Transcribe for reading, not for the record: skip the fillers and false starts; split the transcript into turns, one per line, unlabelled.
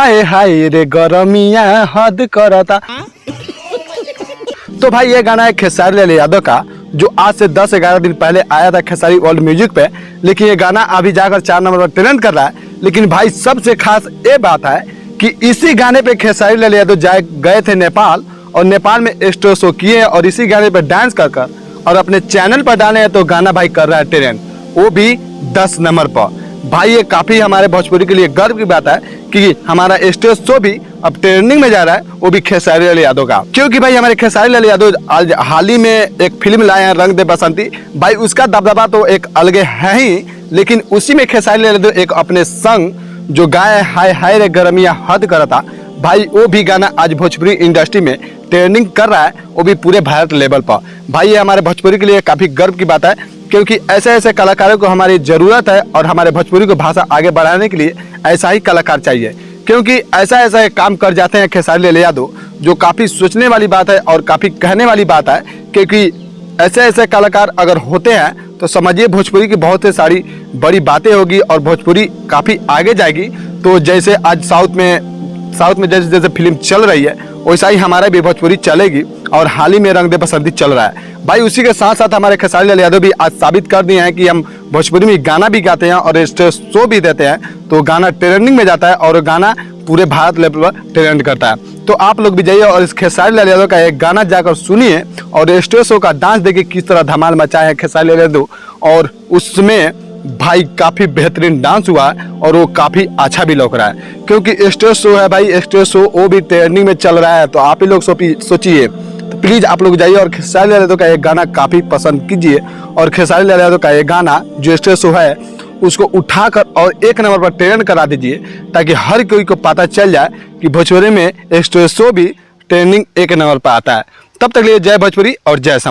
हाय हाय रे गरमिया हद करता। तो भाई ये गाना है खेसारी लाल यादव का, जो आज से 10-11 दिन पहले आया था खेसारी वर्ल्ड म्यूजिक पे। लेकिन ये गाना अभी जाकर 4 नंबर पर ट्रेंड कर रहा है। लेकिन भाई सबसे खास ये बात है कि इसी गाने पे खेसारी लाल यादव गए थे नेपाल, और नेपाल में स्टेज शो किए हैं और इसी गाने पे डांस कर और अपने चैनल पर डाले हैं। तो गाना भाई कर रहा है ट्रेंड, वो भी 10 नंबर पर। भाई ये काफी हमारे भोजपुरी के लिए गर्व की बात है कि हमारा स्टेज शो भी अब ट्रेंडिंग में जा रहा है, वो भी खेसारी लाल यादव का। क्योंकि भाई हमारे खेसारी लाल यादव आज हाल ही में एक फिल्म लाए हैं रंग दे बसंती। भाई उसका दबदबा तो एक अलग है ही, लेकिन उसी में खेसारी लाल यादव एक अपने संग जो गाय हाय हाय रे गरमिया हद करता, भाई वो भी गाना आज भोजपुरी इंडस्ट्री में ट्रेंडिंग कर रहा है, वो भी पूरे भारत लेवल पर। भाई ये हमारे भोजपुरी के लिए काफी गर्व की बात है, क्योंकि ऐसे ऐसे कलाकारों को हमारी जरूरत है और हमारे भोजपुरी को भाषा आगे बढ़ाने के लिए ऐसा ही कलाकार चाहिए। क्योंकि ऐसा ऐसा काम कर जाते हैं खेसारी लाल यादव, जो काफी सोचने वाली बात है और काफी कहने वाली बात है। क्योंकि ऐसे ऐसे कलाकार अगर होते हैं तो समझिए भोजपुरी की बहुत ही सारी बड़ी बातें होगी और भोजपुरी काफी आगे जाएगी। तो जैसे आज साउथ में जैसे जैसे फिल्म चल रही है, वैसा ही हमारा भी भोजपुरी चलेगी। और हाल ही में रंग दे बसंती चल रहा है। भाई उसी के साथ साथ हमारे खेसारी लाल यादव भी आज साबित कर दिए हैं कि हम भोजपुरी में गाना भी गाते हैं और स्टेज शो भी देते हैं। तो गाना ट्रेंडिंग में जाता है और गाना पूरे भारत लेवल पर ट्रेंड करता है। तो आप लोग भी जाइए और इस खेसारी लाल यादव का एक गाना जाकर सुनिए और स्टेज शो का डांस देखिए किस तरह धमाल मचाए हैं खेसारी लाल यादव। और उसमें भाई काफी बेहतरीन डांस हुआ है और वो काफी अच्छा भी लग रहा है। क्योंकि स्टेज शो है भाई, स्टेज शो वो भी ट्रेंडिंग में चल रहा है। तो आप ही लोग सोचिए, तो प्लीज आप लोग जाइए और खेसारी लाल यादव का एक गाना काफी पसंद कीजिए। और खेसारी लाल यादव का एक गाना जो स्टेज शो है उसको उठाकर और 1 नंबर पर ट्रेंड करा दीजिए, ताकि हर कोई को पता चल जाए कि भोजपुरी में स्टेज शो भी ट्रेंडिंग 1 नंबर पर आता है। तब तक लिए जय भोजपुरी और जय समाज।